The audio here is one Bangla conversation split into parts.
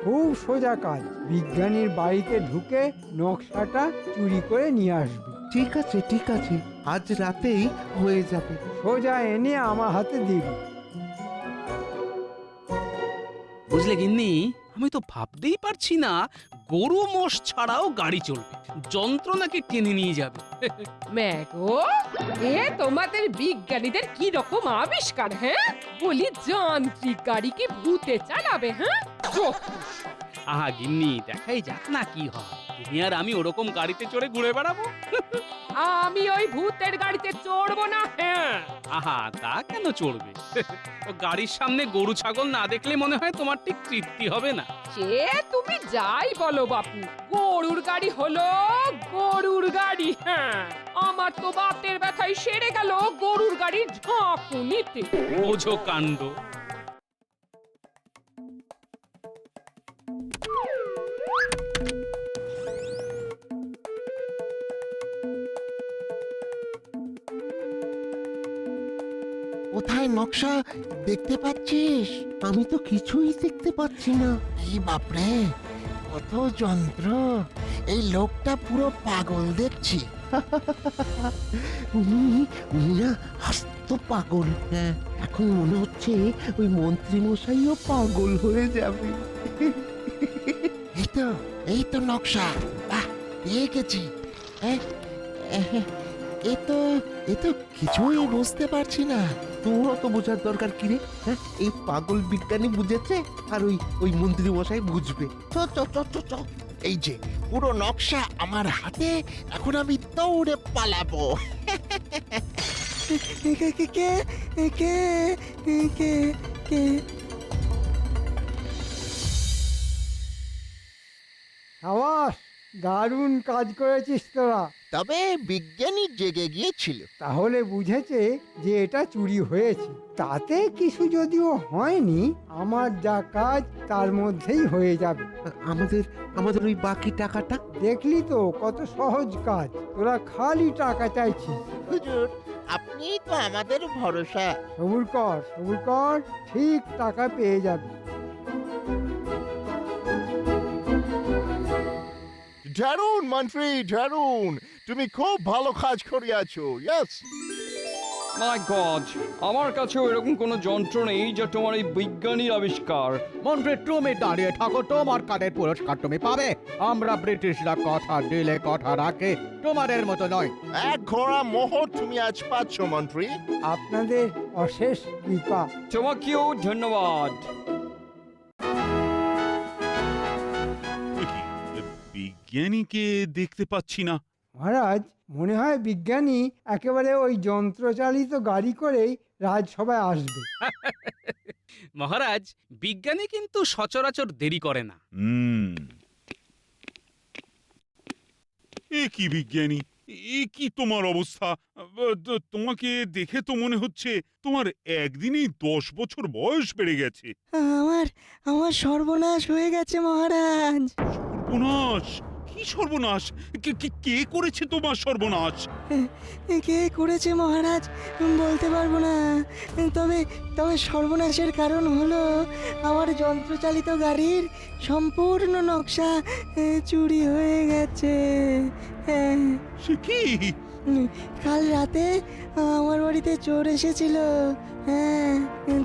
খুব সোজা কাজ। বিজ্ঞানীর বাড়িতে ঢুকে নকশাটা চুরি করে নিয়ে আসবে। ঠিক আছে ঠিক আছে, আজ রাতেই হয়ে যাবে। সোজা এনে আমার হাতে দিবি। বুঝলে গিন্নি, আমি তো ভাবতেই পারছি না গরু মোষ ছাড়াও গাড়ি চলবে, যন্ত্র নাকি টেনে নিয়ে যাবে। ম্যাগো, এ তোমাদের বিজ্ঞানীদের কি রকম আবিষ্কার, হ্যাঁ? বলি যান্ত্রিক গাড়ি কি ভূতে চালাবে, হ্যাঁ? আহা গিন্নি, দেখাই যাক না কি হয়। তুমি আর আমি ওরকম গাড়িতে চড়ে ঘুরে বেড়াবো। আমি ওই ভূতের গাড়িতে চড়বো না, হ্যাঁ। আহা, তা কেন চড়বে? ও গাড়ির সামনে গরু ছাগল না দেখলে মনে হয় তোমার ঠিক তৃপ্তি হবে না। সে তুমি যাই বলো বাপু, গরুর গাড়ি হলো গরুর গাড়ি, হ্যাঁ। আমার তো বাতের ব্যথায় সেরে গেল গরুর গাড়ির ঝাঁকুনিতে। বোঝো কাণ্ড। কোথায় নকশা দেখতে পাচ্ছিস? আমি তো কিছুই দেখতে পাচ্ছি না। এই বাপরে, কত যন্ত্র! এই লোকটা পুরো পাগল দেখছি। উনি উনি না আস্ত পাগল। হ্যাঁ, এখন মনে হচ্ছে ওই মন্ত্রী মশাইও পাগল হয়ে যাবে। এই তো নকশা। বাহ, পেয়ে গেছি। এ তো কিছুই বুঝতে পারছি না। তোরও তো বোঝার দরকার কি রে? হ্যাঁ, এই পাগল বিজ্ঞানী বুঝেছে আর ওই মন্ত্রী মশাই বুঝবে। চ চ চ চ চ। এই যে পুরো নকশা আমার হাতে, এখন আমি দৌড়ে পালাবো। কে কে কে কে কে কে সাবাস, দারুণ কাজ করেছিস তোরা। তবে বিজ্ঞানী জেগে গিয়েছিল। তাহলে বুঝেছে যে এটা চুরি হয়েছে। তাতে কিছু যদিও হয়নি, আমার যা কাজ তার মধ্যেই হয়ে যাবে। আমাদের আমাদের ওই বাকি টাকাটা? দেখলি তো কত সহজ কাজ, তোরা খালি টাকা চাইছিস। হুজুর, আপনি তো আমাদের ভরসা। সবুর কর, সবুর কর, ঠিক টাকা পেয়ে যাবি। দারুণ মন্ত্রী, দারুণ! তুমি খুব ভালো কাজ করিয়াছো। ইয়েস। মাই গড, আমার কাছেও এরকম কোনো যন্ত্র নেই যে তোমার এই বিজ্ঞানীর আবিষ্কার। মন্ত্রী, তুমি দাঁড়িয়ে থাকো, তোমার কাদের পুরস্কার তুমি পাবে। আমরা ব্রিটিশরা কথা দিলে কথা রাখে, তোমাদের মতো নয়। এক ঘোড়া মোহর তুমি আজ পাচ্ছ মন্ত্রী। আপনাদের অশেষ কৃপা। তোমাকেও ধন্যবাদ। বিজ্ঞানীকে দেখতে পাচ্ছি না। মহারাজ, মনে হয় বিজ্ঞানী একেবারে ওই যন্ত্রচালিত গাড়ি করেই রাজসভায় আসবে। মহারাজ, বিজ্ঞানী কিন্তু সচরাচর দেরি করে না। এ কি বিজ্ঞানী, এ কি তোমার অবস্থা? তোমাকে দেখে তো মনে হচ্ছে তোমার একদিনেই 10 বছর বয়স বেড়ে গেছে। আমার সর্বনাশ হয়ে গেছে মহারাজ। সর্বনাশ? কি সর্বনাশ? কে করেছে তোমার সর্বনাশ? কে করেছে মহারাজ বলতে পারবো না, তবে সর্বনাশের কারণ হলো আমার যন্ত্রচালিত গাড়ির সম্পূর্ণ নকশা চুরি হয়ে গেছে। সে কি? কাল রাতে আমার বাড়িতে চোর এসেছিল। হ্যাঁ,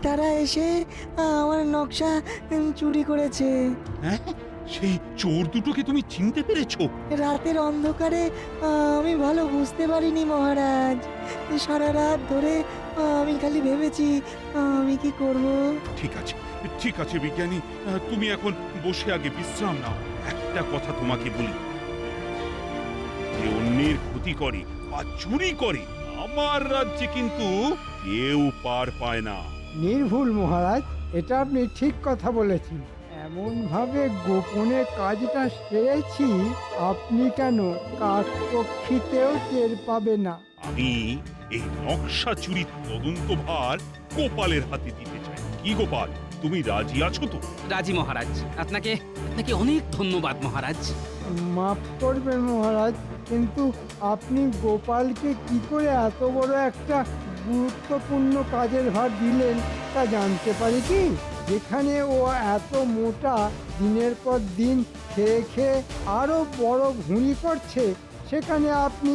তারা এসে আমার নকশা চুরি করেছে। হ্যাঁ, সেই চোর দুটোকে তুমি চিনতে পেরেছো? রাতের অন্ধকারে আমি ভালো বুঝতে পারিনি মহারাজ। সারা রাত ধরে আমি খালি ভেবেছি আমি কি করব। ঠিক আছে বিজ্ঞানী, তুমি এখন বসে আগে বিশ্রাম নাও। একটা কথা তোমাকে বলি, যে অন্যের ক্ষতি করে বা চুরি করে, আমার রাজ্যে কিন্তু কেউ পার পায় না। নির্ভুল মহারাজ, এটা আপনি ঠিক কথা বলেছেন। এমন ভাবে গোপনে কাজটা সেরেছি, আপনি কেন কাকপক্ষীতেও টের পাবে না। আমি এই নকশা চুরির তদন্তভার গোপালের হাতে দিতে চাই। কি গোপাল, তুমি রাজি আছো তো? রাজি মহারাজ। আপনাকে অনেক ধন্যবাদ মহারাজ। মাফ করবেন মহারাজ, কিন্তু আপনি গোপালকে কি করে এত বড় একটা গুরুত্বপূর্ণ কাজের ভার দিলেন তা জানতে পারি কি? যেখানে ও এত মোটা, দিনের পর দিন খেয়ে খেয়ে আরো বড় ভুঁড়ি করছে, সেখানে আপনি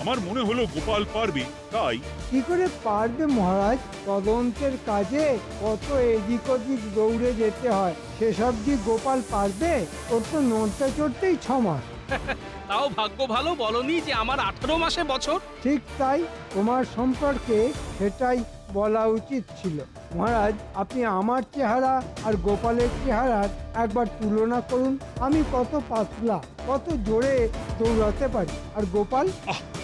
আমার মনে হলো গোপাল পারবে, তাই। কি করে পারবে মহারাজ? তদন্তের কাজে কত এদিক ওদিক দৌড়ে যেতে হয়, সেসব কি গোপাল পারবে? ওর তো নড়তে চড়তেই 6 মাস। তাও ভাগ্য ভালো বলনি যে আমার 18 মাসে বছর। ঠিক তাই, তোমার সম্পর্কে সেটাই বলা উচিত ছিল। মহারাজ, আপনি আমার চেহারা আর গোপালের চেহারার একবার তুলনা করুন। আমি কত পাতলা, কত জোরে দৌড়াতে পারি, আর গোপাল?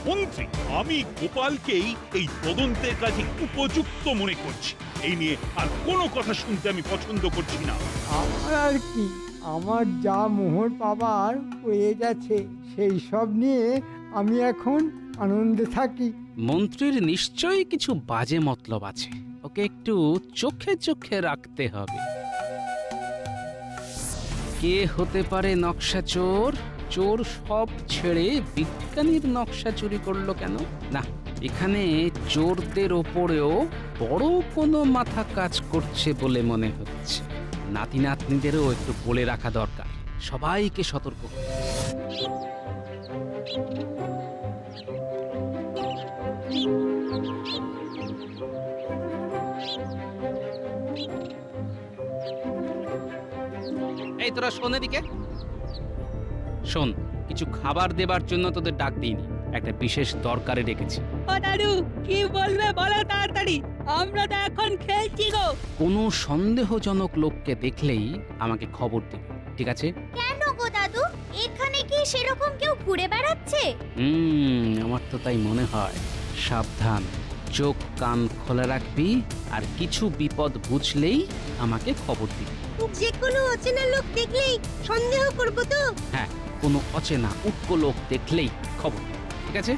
মন্ত্রী, আমি গোপালকেই এই তদন্তের কাজে উপযুক্ত মনে করছি। এই নিয়ে আর কোনো কথা শুনতে আমি পছন্দ করছি না। আমার আর কি, আমার যা মোহর পাবার হয়ে গেছে, সেই সব নিয়ে আমি এখন আনন্দে থাকি। মন্ত্রীর নিশ্চয়ই কিছু বাজে মতলব আছে, ওকে একটু চোখে চোখে রাখতে হবে। কে হতে পারে নকশা চোর? চোর সব ছেড়ে বিজ্ঞানীর নকশা চুরি করলো কেন? না, এখানে চোরদের ওপরেও বড় কোনো মাথা কাজ করছে বলে মনে হচ্ছে। নাতি নাতনিদেরও একটু বলে রাখা দরকার, সবাইকে সতর্ক করতে। এই তোরা শোন এদিকে শোন, কিছু খাবার দেবার জন্য তোদের ডাক দিইনি, একটা বিশেষ দরকারে ডেকেছি। ও দাদু, কি বলবে বলো তাড়াতাড়ি, আমরা তো এখন খেলছি গো। কোনো সন্দেহজনক লোককে দেখলেই আমাকে খবর দিবে, ঠিক আছে? কেন গো দাদু, এখানে কি সেরকম কেউ ঘুরে বেড়াচ্ছে? আমার তো তাই মনে হয়। সাবধান, চোখ কান খোলা রাখবি, আর কিছু বিপদ বুঝলেই আমাকে খবর দিবি। যে কোনো অচেনা লোক দেখলেই সন্দেহ করব তো? হ্যাঁ, কোনো অচেনা উটকো লোক দেখলেই খবর, ঠিক আছে?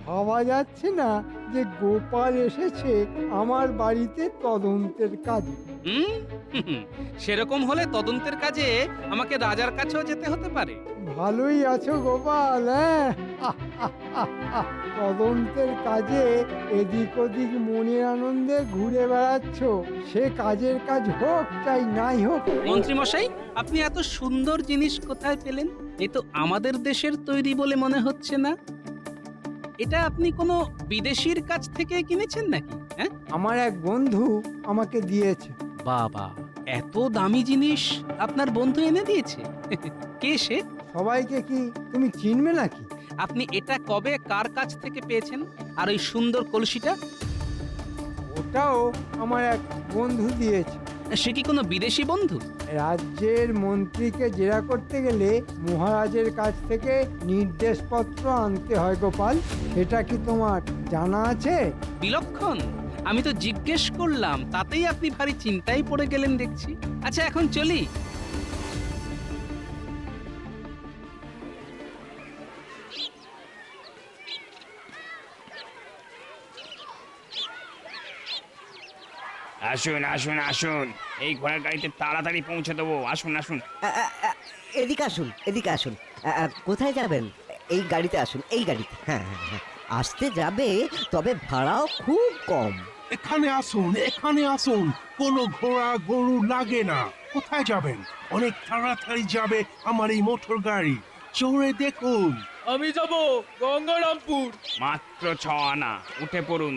ভাবা যাচ্ছে না যে গোপাল এসেছে আমার বাড়িতে তদন্তের কাজে। সেরকম হলে তদন্তের কাজে আমাকে রাজার কাছেও যেতে হতে পারে। ভালোই আছো গোপাল, হ্যাঁ? তদন্তের কাজে এদিক ওদিক মনের আনন্দে ঘুরে বেড়াচ্ছ, সে কাজের কাজ হোক চাই নাই হোক। মন্ত্রী মশাই, আপনি এত সুন্দর জিনিস কোথায় পেলেন? এ তো আমাদের দেশের তৈরি বলে মনে হচ্ছে না। এটা আপনি কোনো বিদেশির কাছ থেকে কিনেছেন নাকি? হ্যাঁ, আমার এক বন্ধু আমাকে দিয়েছে। বাবা, এত দামি জিনিস আপনার বন্ধু এনে দিয়েছে? কে সে? সবাইকে কি তুমি চিনবে নাকি? আপনি এটা কবে কার কাছ থেকে পেয়েছেন? আর ওই সুন্দর কলসিটা? ওটাও আমার এক বন্ধু দিয়েছে। সে কি কোনো বিদেশি বন্ধু? রাজ্যের মন্ত্রীকে জেরা করতে গেলে মহারাজের কাছ থেকে নির্দেশপত্র আনতে হয় গোপাল, এটা কি তোমার জানা আছে? বিলক্ষণ, আমি তো জিজ্ঞেস করলাম, তাতেই আপনি ভারী চিন্তায় পড়ে গেলেন দেখছি। আচ্ছা, এখন চলি। আসুন আসুন আসুন, এই ঘোড়ার গাড়িতে তাড়াতাড়ি পৌঁছে দেবো। আসুন আসুন। এদিকে আসুন, এদিকে আসুন। কোথায় যাবেন? এই গাড়িতে আসুন, এই গাড়িতে। হ্যাঁ হ্যাঁ হ্যাঁ, আসতে যাবে, তবে ভাড়াও খুব কম। এখানে আসুন, এখানে আসুন, কোনো ঘোড়া গরু লাগে না। কোথায় যাবেন? অনেক তাড়াতাড়ি যাবে আমার এই মোটর গাড়ি। চড়ে দেখুন। আমি যাব গঙ্গারামপুর। মাত্র 6 আনা, উঠে পড়ুন,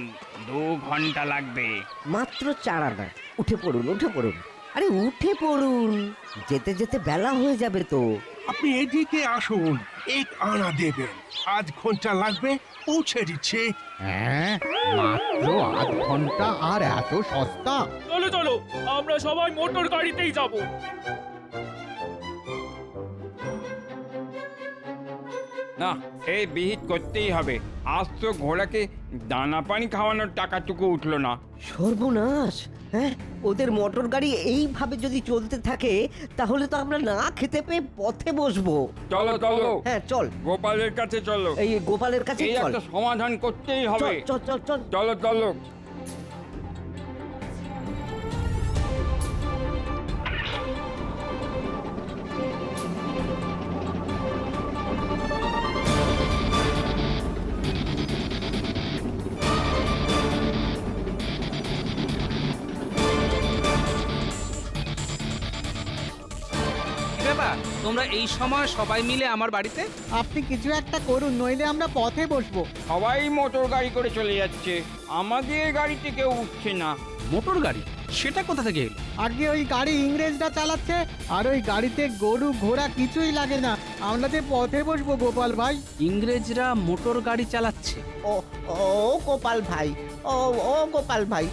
2 ঘন্টা লাগবে। মাত্র 4 আনা, উঠে পড়ুন, উঠে পড়ুন। আরে উঠে পড়ুন, যেতে যেতে বেলা হয়ে যাবে তো। আপনি এদিকে আসুন, 1 আনা দেবেন। 8 ঘন্টা লাগবে, পৌঁছে দিচ্ছে। হ্যাঁ, মাত্র 8 ঘন্টা, আর এত সস্তা? চলো চলো, আমরা সবাই মোটর গাড়িতেই যাব। না, এই বিহিত করতেই হবে। আজ তো ঘোড়াকে দানা পানি খাওয়ানোর টাকাটুকু উঠলো না। সর্বনাশ! হ্যাঁ, ওদের মোটর গাড়ি এইভাবে যদি চলতে থাকে, তাহলে তো আমরা না খেতে পেয়ে পথে বসবো। চলো চলো। হ্যাঁ চল, গোপালের কাছে চলো। এই গোপালের কাছে এই চল। একটা সমাধান করতেই হবে। চল চল চল। চলো চলো। তোমরা এই সময় সবাই মিলে আমার বাড়িতে? আপনি কিছু একটা করুন, নইলে আমরা পথে বসবো। সবাই মোটর গাড়ি করে চলে যাচ্ছে, আমাদের গাড়িতে কেউ উঠছে না। মোটর গাড়ি? সেটা কোথা থেকে এলো? আগে ওই গাড়ি ইংরেজরা চালাচ্ছে, আর ওই গাড়িতে গরু ঘোড়া কিছুই লাগে না। আমরা যে পথে বসবো গোপাল ভাই। ইংরেজরা মোটর গাড়ি চালাচ্ছে? ও ও গোপাল ভাই, ও ও গোপাল ভাই,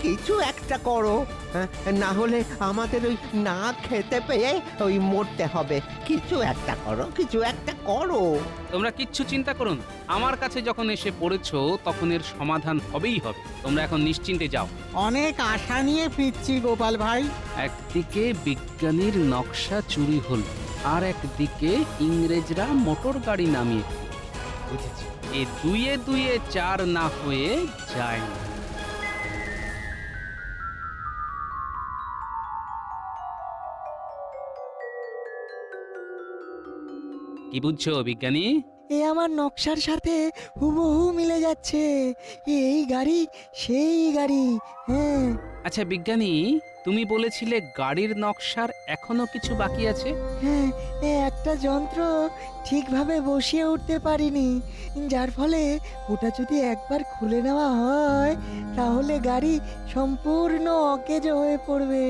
কিছু একটা করো, হ্যাঁ, না হলে আমাদের ওই না খেতে পেয়ে ওই মরতে হবে। কিছু একটা করো, কিছু একটা করো। তোমরা কিচ্ছু চিন্তা করো না, আমার কাছে যখন এসে পড়েছো তখন এর সমাধান হবেই হবে। তোমরা এখন নিশ্চিন্তে যাও। অনেক আশা নিয়ে ফিরছি গোপাল ভাই। একদিকে বিজ্ঞানীর নকশা চুরি হলো, আর একদিকে ইংরেজরা মোটর গাড়ি নামিয়ে দিল। বুঝেছি, এ দুয়ে দুয়ে চার না হয়ে যায় না। কি বুঝছো বিজ্ঞানী? এ আমার নকশার সাথে হুবহু মিলে যাচ্ছে। এই গাড়ি সেই গাড়ি। হ্যাঁ। আচ্ছা বিজ্ঞানী, তুমি বলেছিলে গাড়ির নকশার এখনো কিছু বাকি আছে? হ্যাঁ, একটা যন্ত্র ঠিকভাবে বসিয়ে উঠতে পারিনি, যার ফলে ওটা যদি একবার খুলে নেওয়া হয় তাহলে গাড়ি সম্পূর্ণ অকেজো হয়ে পড়বে।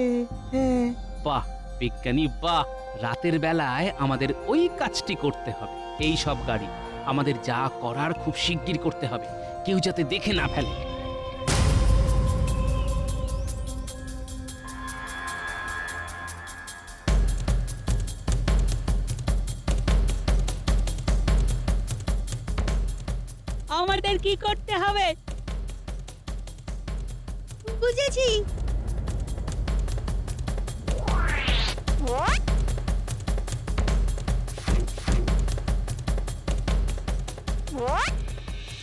হ্যাঁ। বাহ বিজ্ঞানী বাহ, রাতের বেলায় আমাদের ওই কাজটি করতে হবে। এই সব গাড়ি আমাদের যা করার খুব শিগগির করতে হবে, কেউ যাতে দেখে না ফেলে। আমাদের কি করতে হবে? বুঝেছি।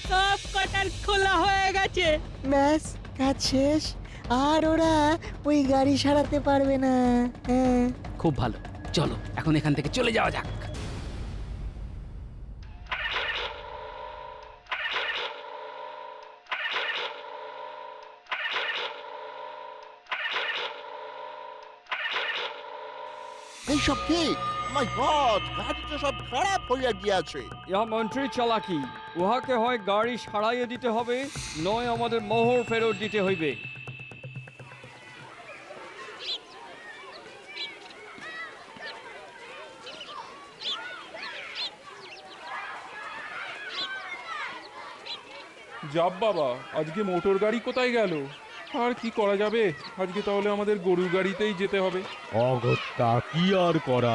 সব কটার খোলা হয়ে গেছে। ব্যাস, কাজ শেষ। আর ওরা ওই গাড়ি সারাতে পারবে না। হ্যাঁ। খুব ভালো, চলো এখন এখান থেকে চলে যাওয়া যাক। এইসব কি? মাই গড, গাড়িটা সব খারাপ হইয়া গিয়াছে। ইহা মন্ত্রী চালাকি, উহাকে হয় গাড়ি সারাইয়ে দিতে হবে, নয় আমাদের মোহর ফেরত দিতে হইবে। যাব বাবা, আজকে মোটর গাড়ি কোথায় গেল? আর কি করা যাবে, আজকে তাহলে আমাদের গরুর গাড়িতেই যেতে হবে। অগত্যা কি আর করা,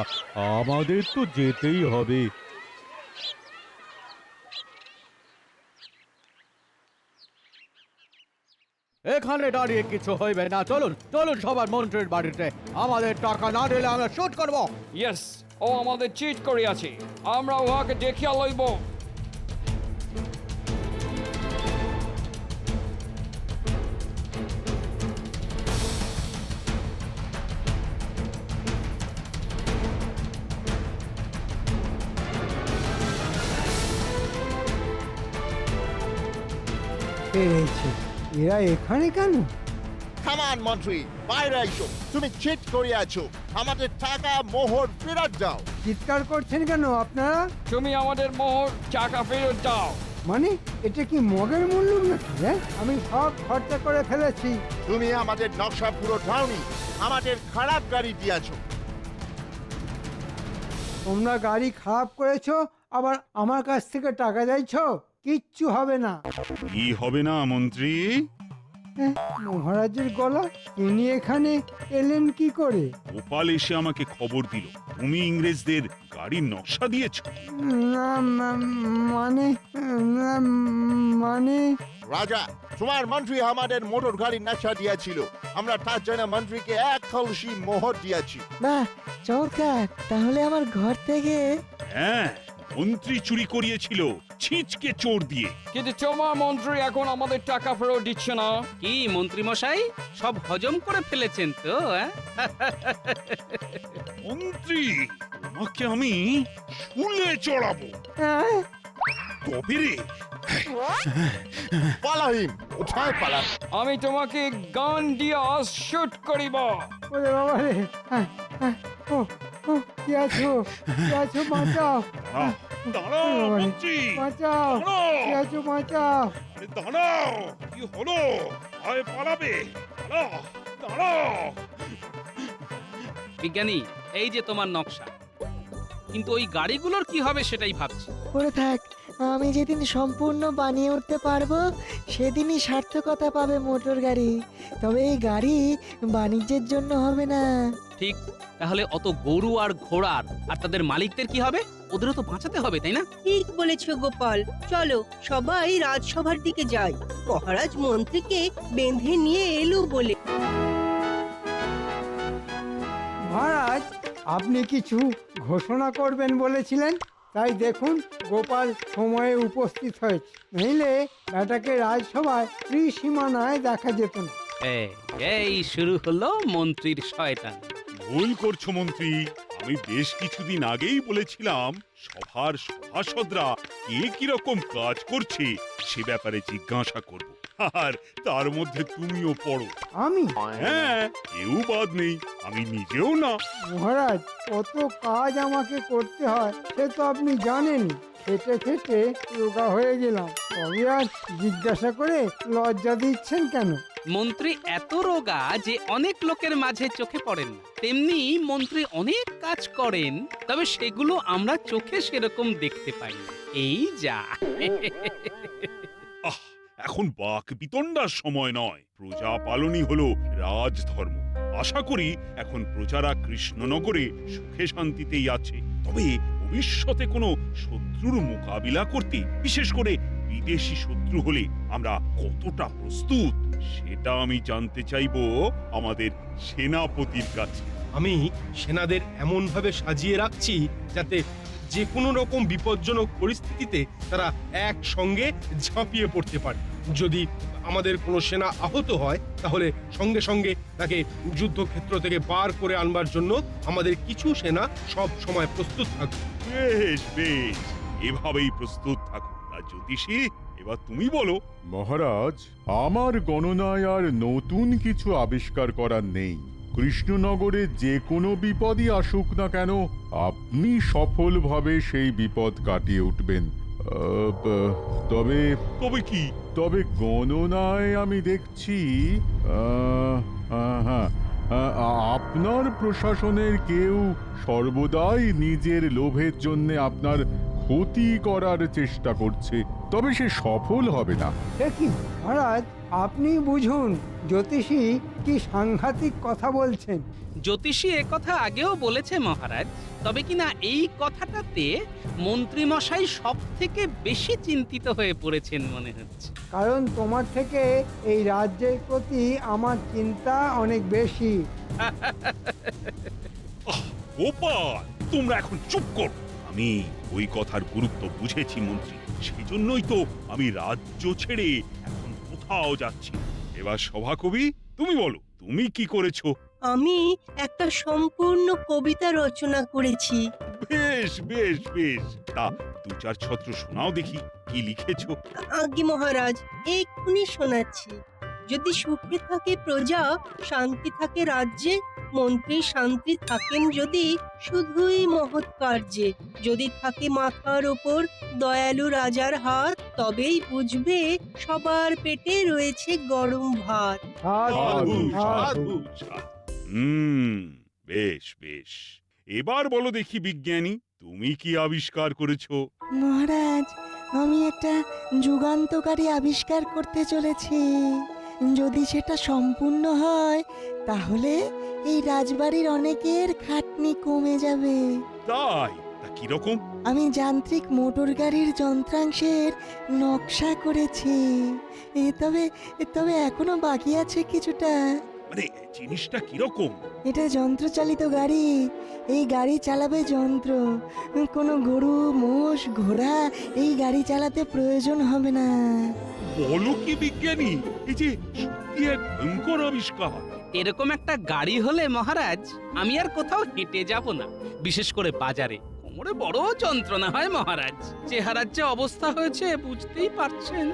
আমাদের তো যেতেই হবে। এখানে দাঁড়িয়ে কিছু হইবে না, চলুন চলুন সবার মন্ত্রীর বাড়িতে। আমাদের টাকা না দিলে আমরা শুট করব। ইয়েস, ও আমাদের চিট করিয়াছে, আমরা উহাকে দেখিয়া লইব। পেরেছে। এরা এখানে কেন? কামান মন্ত্রী, বাইরে আইসো। তুমি চিট করিয়াছো, আমাদের টাকা মোহর ফেরত দাও। চিৎকার করছেন কেন আপনারা? তুমি আমাদের মোহর টাকা ফেরত দাও। মানে এটা কি মগের মূল্য নাকি? হ্যাঁ, আমি সব খরচা করে ফেলেছি। তুমি আমাদের নকশা পুরো দাওনি, আমাদের খারাপ গাড়ি দিয়াছো। তোমরা গাড়ি খারাপ করেছো, আবার আমার কাছ থেকে টাকা চাইছো? কিচ্ছু হবে না। কি হবে না মন্ত্রী? মহারাজের গলা, তিনি এখানে এলেন কি করে? গোপাল এসে আমাকে খবর দিল তুমি ইংরেজদের গাড়ির নকশা দিয়েছো। না, মানে মানে রাজা, তোমার মন্ত্রী আমাদের মোটর গাড়ির নকশা দিয়েছিল, আমরা তার জন্য মন্ত্রীকে 1 কলসি মোহর দিয়েছি। বাহ, চমৎকার। তাহলে আমার ঘর থেকে হ্যাঁ, মন্ত্রী চুরি করিয়েছিল ছিচকে চোর দিয়ে। কিন্তু তোমার মন্ত্রী এখন আমাদের টাকা ফেরত দিচ্ছে না। কি মন্ত্রী মশাই, সব হজম করে ফেলেছেন তো? মন্ত্রী, তোমাকে আমি শুলে চড়াবো। তবে রে, পালাহিম, কোথায় পালা? আমি তোমাকে গান দিয়া শুট করিব। ওরে বাবা রে, ও কে আছো বাঁচাও দাঁড়াও মন্ত্রী বাঁচাও কে আছো বাঁচাও আরে দাঁড়াও কি হলো ভয় পালাবে দাঁড়াও বিজ্ঞানী এই যে তোমার নকশা, কিন্তু ওই গাড়িগুলোর কি হবে সেটাই ভাবছি। করে থাক, আমি যেদিন সম্পূর্ণ বানিয়ে উঠতে পারবো সেদিনই সার্থকতা পাবে মোটর গাড়ি। তবে এই গাড়ি বাণিজ্যের জন্য হবে না। ঠিক, তাহলে অত গরু আর ঘোড়ার আর তাদের মালিকদের কি হবে? ওদেরও তো বাঁচাতে হবে, তাই না? ঠিক বলেছো গোপাল, চলো সবাই রাজসভার দিকে যাই। মহারাজ মন্ত্রীকে বেঁধে নিয়ে এলো বলে। মহারাজ, আপনি কিছু ঘোষণা করবেন বলেছিলেন, তাই দেখুন গোপাল সময়ে উপস্থিত হয়েছে। নইলে ব্যাটাকে রাজসভায় ত্রিসীমানায় দেখা যেত না। এই শুরু হলো মন্ত্রীর শয়তান। ভুল করছো মন্ত্রী, আমি বেশ কিছুদিন আগেই বলেছিলাম সভার সভাসদরা কে কিরকম কাজ করছে সে ব্যাপারে জিজ্ঞাসা করব, আর তার মধ্যে তুমিও পড়ো। আমি? হ্যাঁ, কেউ বাদ নেই, আমি নিজেও না। মহারাজ, কত কাজ আমাকে করতে হয় সে তো আপনি জানেন। খেটে খেটে রোগা হয়ে গেলাম, তবে আর জিজ্ঞাসা করে লজ্জা দিচ্ছেন কেন? মন্ত্রী এত রোগা যে অনেক লোকের মাঝে চোখে পড়েন না। তেমনি মন্ত্রী অনেক কাজ করেন, তবে সেগুলো আমরা চোখে সেরকম দেখতে পাই না। এই যা। এখন বাক বিতণ্ডার সময় নয়, প্রজা পালনই হলো রাজধর্ম। আশা করি এখন প্রজারা কৃষ্ণনগরে সুখে শান্তিতেই আছে। তবে ভবিষ্যতে কোনো শত্রুর মোকাবিলা করতে, বিশেষ করে বিদেশি শত্রু হলে আমরা কতটা প্রস্তুত সেটা আমি জানতে চাইবো আমাদের সেনাপতির কাছে। আমি সেনাদের এমন ভাবে সাজিয়ে রাখছি যাতে যে কোনো রকম বিপজ্জনক পরিস্থিতিতে তারা একসঙ্গে ঝাঁপিয়ে পড়তে পারে। যদি আমাদের কোনো সেনা আহত হয় তাহলে সঙ্গে সঙ্গে তাকে যুদ্ধক্ষেত্র থেকে বার করে আনবার জন্য আমাদের কিছু সেনা সব সময় প্রস্তুত থাকবে। বেশ বেশ, এভাবেই প্রস্তুত থাকো। আর জ্যোতিষী, এবার তুমি বলো। মহারাজ, আমার গণনায় আর নতুন কিছু আবিষ্কার করার নেই। কৃষ্ণনগরে যে কোনো বিপদই আসুক না কেন, আপনি সফলভাবে সেই বিপদ কাটিয়ে উঠবেন। তবে তবে কি? তবে গণনায় আমি দেখছি আপনার প্রশাসনের কেউ সর্বদাই নিজের লোভের জন্য আপনার ক্ষতি করার চেষ্টা করছে, তবে সে সফল হবে না। দেখি মহারাজ, আপনি বুঝুন জ্যোতিষী কি সাংঘাতিক কথা বলছেন। জ্যোতিষী কথা আগেও বলেছে মহারাজ, তবে কিনা এই কথাটাতে মন্ত্রী মশাই সব থেকে বেশি চিন্তিত হয়ে পড়েছেন মনে হচ্ছে। কারণ তোমার থেকে এই রাজ্যের প্রতি আমার চিন্তা অনেক বেশি। গোপাল, তোমরা এখন চুপ করো। আমি ওই কথার গুরুত্ব বুঝেছি মন্ত্রী, সেই জন্যই তো আমি রাজ্য ছেড়ে এখন কোথাও যাচ্ছি। এবার সভাকবি, তুমি বলো তুমি কি করেছো? আমি একটা সম্পূর্ণ কবিতা রচনা করেছি। বেশ বেশ বেশ, তা দু চার ছত্র শোনাও দেখি, কি লিখেছো? আজ্ঞে মহারাজ, এক্ষুনি শোনাচ্ছি। যদি সুখে থাকে প্রজা, শান্তি থাকে রাজ্যে, মন্ত্রী শান্তি থাকেন যদি শুধুই মহৎ কার্যে। যদি থাকে মাথার ওপর দয়ালু রাজার হাত, তবেই বুঝবে সবার পেটে রয়েছে গরম ভাত। সাধু সাধু সাধু। বেশ বেশ, এবার বলো দেখি বিজ্ঞানী, তুমি কি আবিষ্কার করেছো? মহারাজ, আমি একটা যুগান্তকারী আবিষ্কার করতে চলেছি। যদি সেটা সম্পূর্ণ হয় তাহলে এই রাজবাড়ির অনেকের খাটনি কমে যাবে। তাই? তা কিরকম? আমি যান্ত্রিক মোটর গাড়ির যন্ত্রাংশের নকশা করেছি। তবে এখনো বাকি আছে কিছুটা। মানে জিনিসটা কিরকম? এটা যন্ত্রচালিত গাড়ি। এই গাড়ি চালাবে যন্ত্র। কোনো গরু, মোষ, ঘোড়া এই গাড়ি চালাতে প্রয়োজন হবে না। বলো কি বিজ্ঞানী, এই যে সত্যি এক ভয়ঙ্কর আবিষ্কার। এরকম একটা গাড়ি হলে মহারাজ আমি আর কোথাও হেঁটে যাব না, বিশেষ করে বাজারে। কোমরে বড় যন্ত্রণা হয় মহারাজ। চেহারার যে অবস্থা হয়েছে বুঝতেই পারছেন।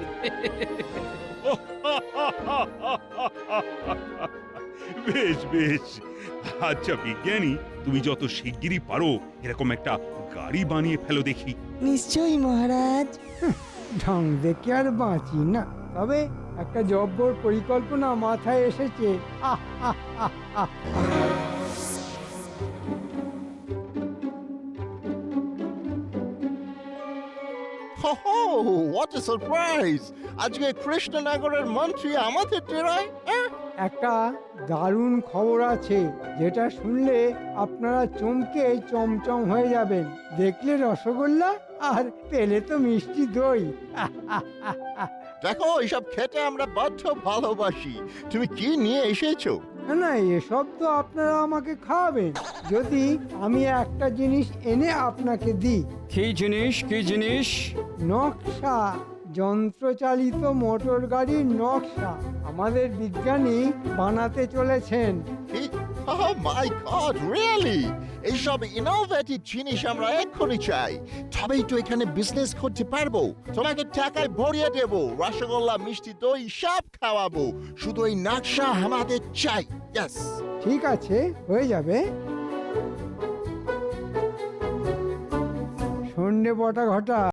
বেশ বেশ। আচ্ছা বিজ্ঞানী, তুমি যত শিগগিরই পারো এরকম একটা গাড়ি বানিয়ে ফেলো দেখি। নিশ্চয়ই মহারাজ। ঢং দেখে আর বাঁচি না। তবে একটা জব্বর পরিকল্পনা মাথায় এসেছে। আহ আহ আহ আহ হো হো, what a surprise! আজকে কৃষ্ণনগরের মন্ত্রী আমাদের ডেরায়। একটা দারুণ খবর আছে, যেটা শুনলে আপনারা চমকে চমচম হয়ে যাবেন। দেখলে রসগোল্লা আর পেলে তো মিষ্টি দই। দেখো, এসব খেতে আমরা বড্ড ভালোবাসি। তুমি কি নিয়ে এসেছো? না না, এসব তো আপনারা আমাকে খাওয়াবেন যদি আমি একটা জিনিস এনে আপনাকে দিই। কি জিনিস, কি জিনিস? নকশা, যন্ত্রচালিত মোটর গাড়ির নকশা আমাদের বিজ্ঞানী বানাতে চলেছেন। Oh my God, really? এইসব ইনোভেটিভ জিনিস আমরা এক্ষুনি চাই, তবেই তো এখানে বিজনেস করতে পারবো। তোমাকে টাকায় ভরিয়ে দেব, রসগোল্লা, মিষ্টি দই সব খাওয়াবো। শুধু এই নকশা আমাদের চাই। ইয়েস, ঠিক আছে, হয়ে যাবে। সন্ধ্যে বটা ঘটা।